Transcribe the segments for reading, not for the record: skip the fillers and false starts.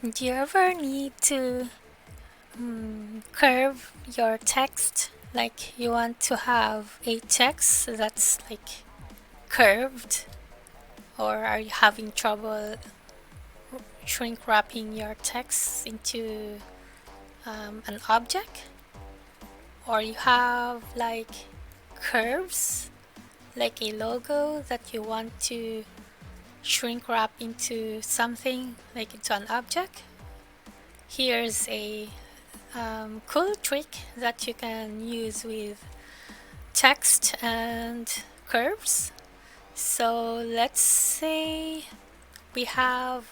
Do you ever need to curve your text? Like you want to have a text that's like curved, or are you having trouble shrink wrapping your text into an object? Or you have like curves, like a logo that you want to shrink wrap into something, like into an object? Here's a cool trick that you can use with text and curves. So let's say we have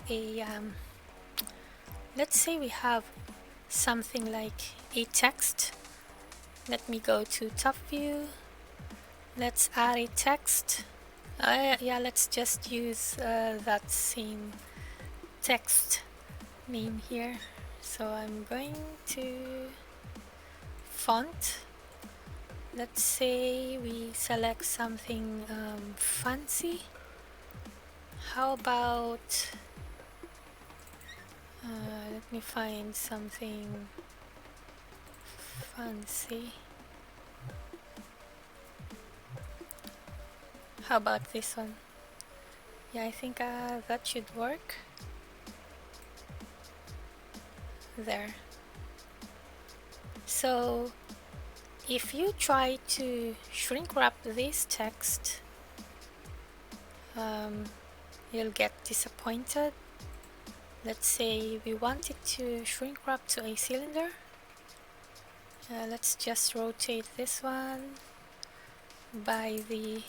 something like a text. Let me go to top view. Let's add a text. Yeah, let's just use that same text name here. So I'm going to font. Let's say we select something fancy. How about let me find something fancy. How about this one? Yeah, I think that should work. There. So if you try to shrink wrap this text, you'll get disappointed. Let's say we want it to shrink wrap to a cylinder. Let's just rotate this one by the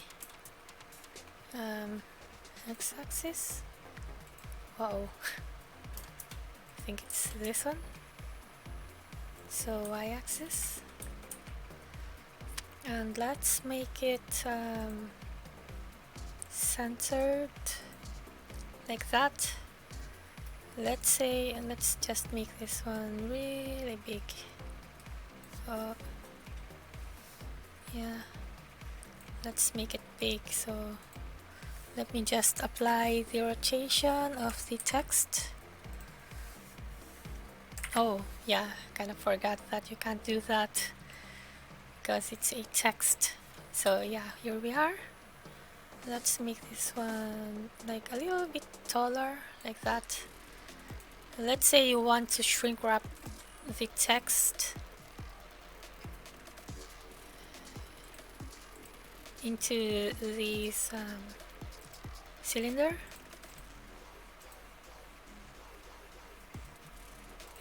x-axis. Uh-oh. I think it's this one. So y-axis. And let's make it centered like that. Let's say, and let's just make this one really big. Yeah, let's make it big. So let me just apply the rotation of the text. Oh yeah, kind of forgot that you can't do that because it's a text. So yeah, here we are. Let's make this one like a little bit taller, like that. Let's say you want to shrink wrap the text into this cylinder.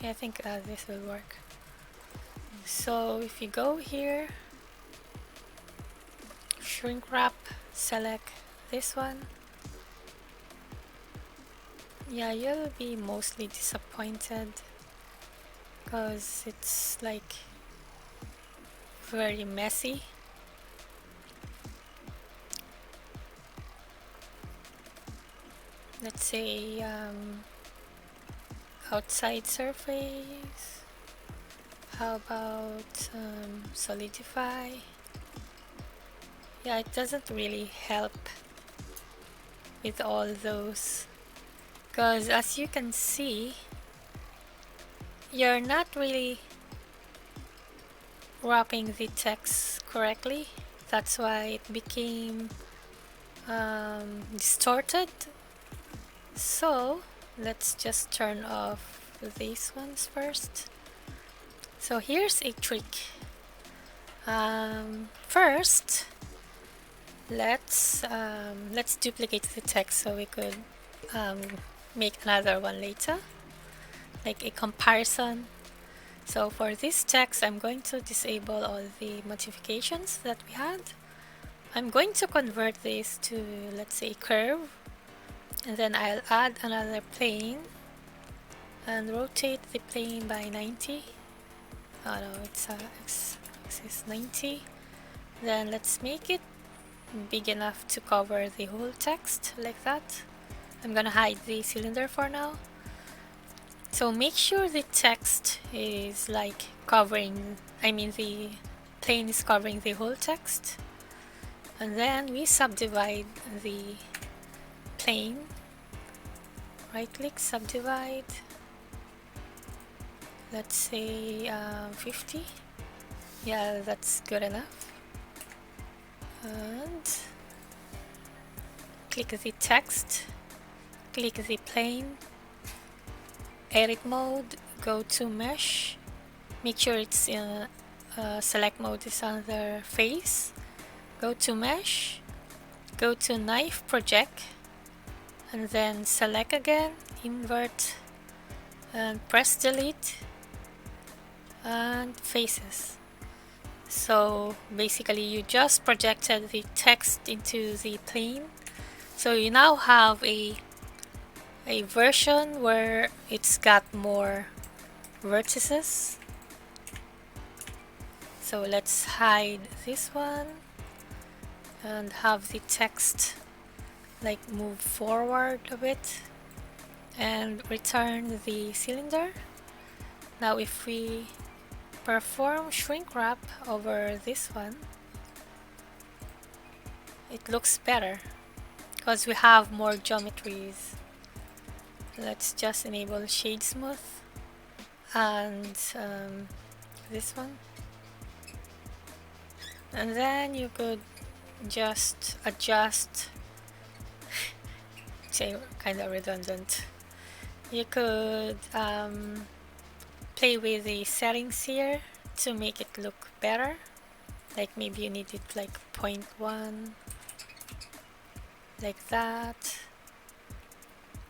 Yeah, I think this will work. So if you go here, shrink wrap, select this one. Yeah, you'll be mostly disappointed because it's like very messy. Let's say outside surface. How about solidify? Yeah, it doesn't really help with all those, because as you can see, you're not really wrapping the text correctly. That's why it became distorted. So let's just turn off these ones first. So here's a trick. First, let's duplicate the text so we could make another one later, like a comparison. So for this text, I'm going to disable all the modifications that we had. I'm going to convert this to, let's say, curve, and then I'll add another plane and rotate the plane by 90. Oh no, it's x-axis 90. Then let's make it big enough to cover the whole text, like that. I'm gonna hide the cylinder for now. So make sure the text is like covering, the plane is covering the whole text. And then we subdivide the plane. Right click, subdivide. let's say 50. Yeah, that's good enough. And click the text, click the plane, edit mode, go to mesh, make sure it's in select mode is under face, go to mesh, go to knife project, and then select again, invert, and press delete, and faces. So basically you just projected the text into the plane. So you now have a version where it's got more vertices. So let's hide this one and have the text like move forward a bit and return the cylinder. Now if we perform shrink wrap over this one, it looks better because we have more geometries. Let's just enable shade smooth and this one, and then you could just adjust. Say kind of redundant. You could play with the settings here to make it look better. Like maybe you need it like 0.1, like that.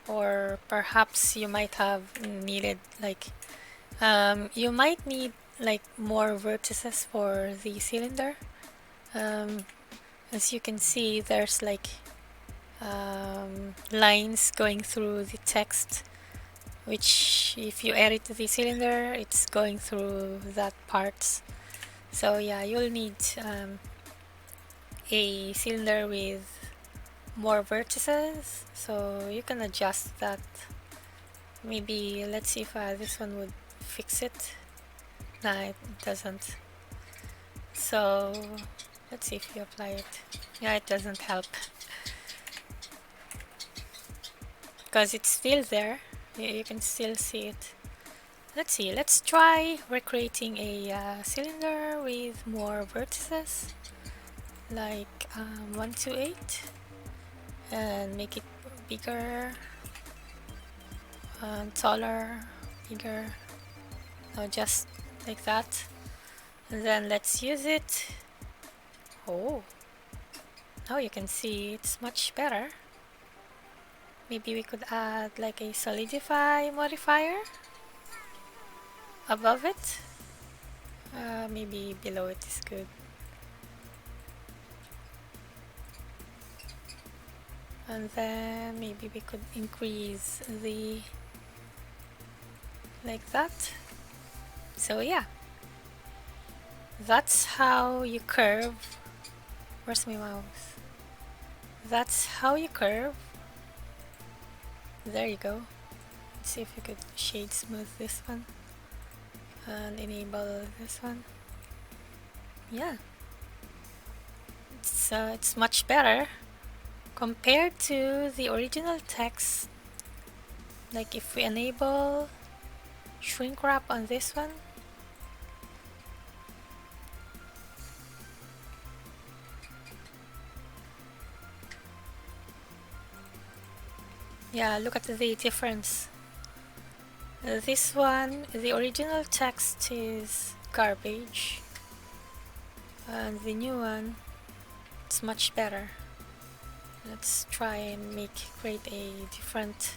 Or perhaps you might have needed like you might need like more vertices for the cylinder. As you can see, there's like lines going through the text, which if you edit the cylinder, it's going through that parts. So yeah, you'll need a cylinder with more vertices, so you can adjust that. Maybe let's see if this one would fix it. Nah, it doesn't. So let's see if you apply it. Yeah, it doesn't help because it's still there. You can still see it. Let's see, let's try recreating a cylinder with more vertices, like 1 to 8, and make it bigger, taller, bigger, no, just like that. And then let's use it. Oh, now you can see it's much better. Maybe we could add like a solidify modifier above it. Maybe below it is good. And then maybe we could increase the like that. So yeah, that's how you curve. Where's my mouse? That's how you curve. There you go. Let's see if we could shade smooth this one and enable this one. Yeah, it's much better compared to the original text. Like if we enable shrink wrap on this one, yeah, look at the difference. This one, the original text is garbage, and the new one, it's much better. Let's try and create a different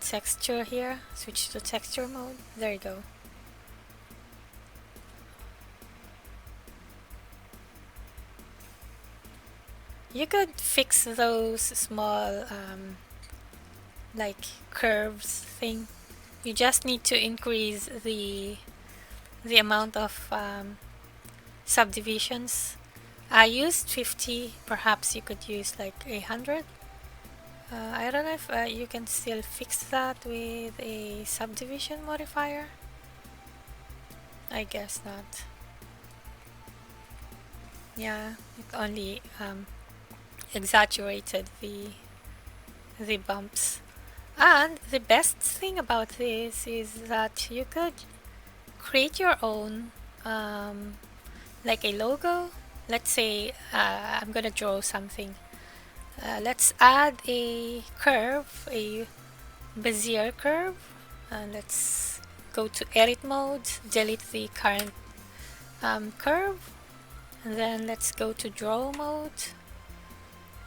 texture here. Switch to texture mode. There you go. You could fix those small like curves thing. You just need to increase the amount of subdivisions. I used 50, perhaps you could use like 100. I don't know if you can still fix that with a subdivision modifier. I guess not. Yeah, it only exaggerated the bumps. And the best thing about this is that you could create your own, like a logo. Let's say I'm gonna draw something. Let's add a curve, a Bezier curve. Let's go to edit mode, delete the current curve, and then let's go to draw mode.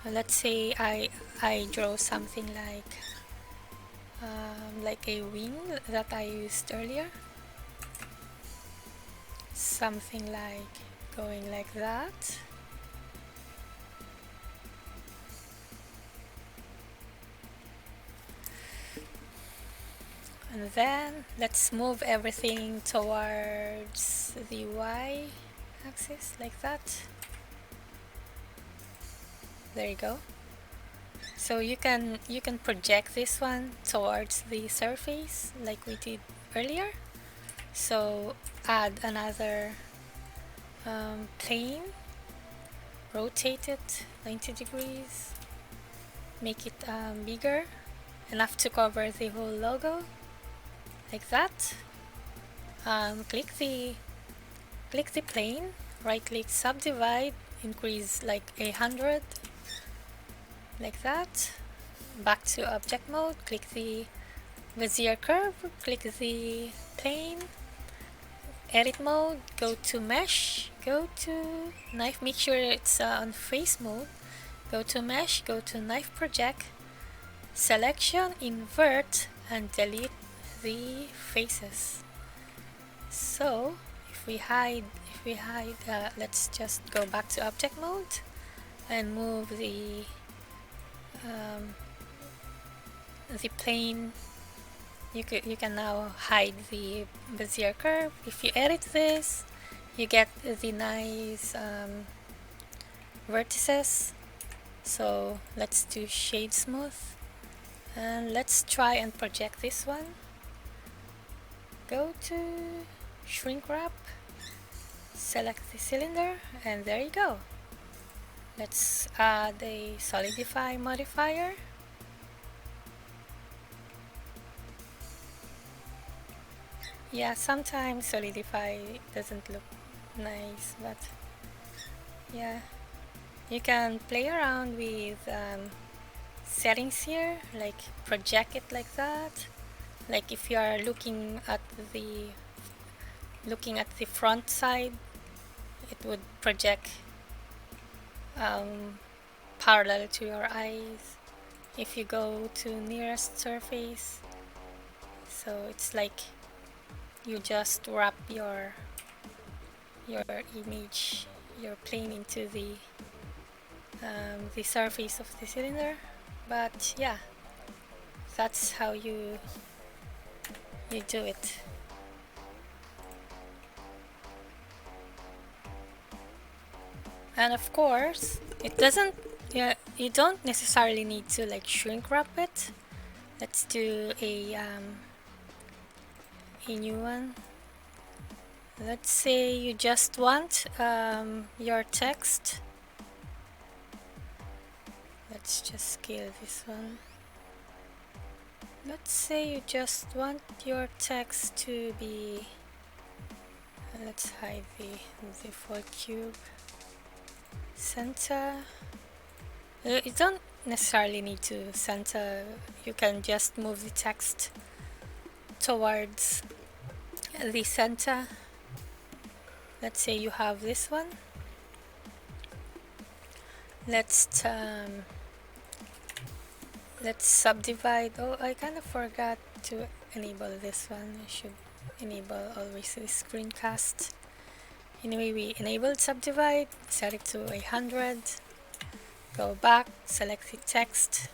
Let's say I draw something like a wing that I used earlier, something like going like that. And then let's move everything towards the Y axis like that. There you go. So you can project this one towards the surface like we did earlier. So add another plane, rotate it 90 degrees, make it bigger, enough to cover the whole logo like that. Click the plane, right click, subdivide, increase like 100 like that. Back to object mode, click the Bezier curve, click the plane, edit mode, go to mesh, go to knife, make sure it's on face mode, go to mesh, go to knife project, selection, invert, and delete the faces. So if we hide, let's just go back to object mode and move the plane. You can now hide the Bezier curve. If you edit this, you get the nice vertices. So let's do shade smooth, and let's try and project this one. Go to Shrinkwrap, select the cylinder, and there you go. Let's add a solidify modifier. Yeah, sometimes solidify doesn't look nice, but yeah, you can play around with settings here, like project it like that. Like if you are looking at the front side, it would project parallel to your eyes. If you go to nearest surface, so it's like you just wrap your image, your plane into the surface of the cylinder. But yeah, that's how you do it. And of course, it doesn't, yeah, you don't necessarily need to like shrink wrap it. Let's do a new one. Let's say you just want your text. Let's just scale this one. Let's say you just want your text to be, let's hide the default cube. Center. You don't necessarily need to center. You can just move the text towards the center. Let's say you have this one. Let's subdivide. Oh, I kind of forgot to enable this one. I should enable always the screencast. Anyway, we enabled subdivide, set it to 100, go back, select the text,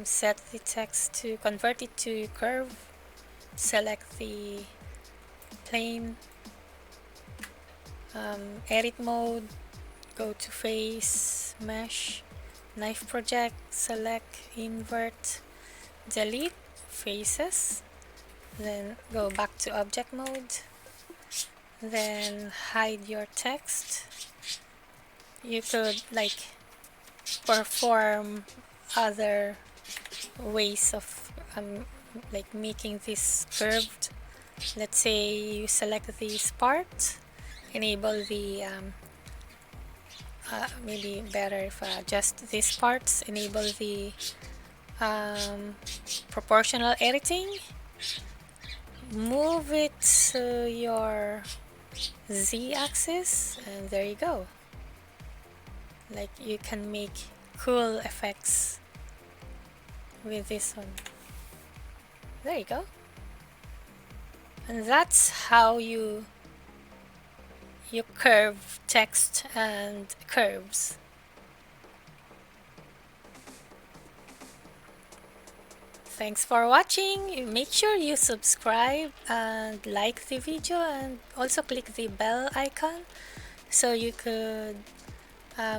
set the text to, convert it to curve, select the plane, edit mode, go to face, mesh, knife project, select, invert, delete faces, then go back to object mode, then hide your text. You could like perform other ways of like making this curved. Let's say you select this part, enable the maybe better if just these parts, enable the proportional editing, move it to your z-axis, and there you go. Like you can make cool effects with this one. There you go. And that's how you curve text and curves. Thanks for watching. Make sure you subscribe and like the video, and also click the bell icon so you could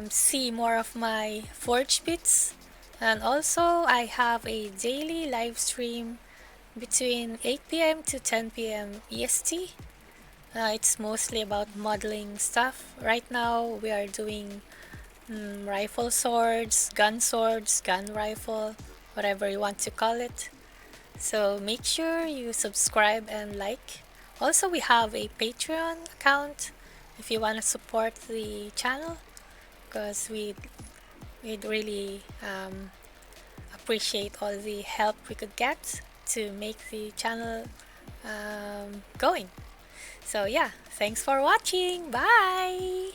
see more of my forge bits. And also I have a daily live stream between 8 p.m. to 10 p.m. EST. It's mostly about modeling stuff. Right now we are doing rifle swords, gun rifle, whatever you want to call it. So make sure you subscribe and like. Also, we have a Patreon account if you want to support the channel, because we'd really appreciate all the help we could get to make the channel going. So yeah, thanks for watching. Bye!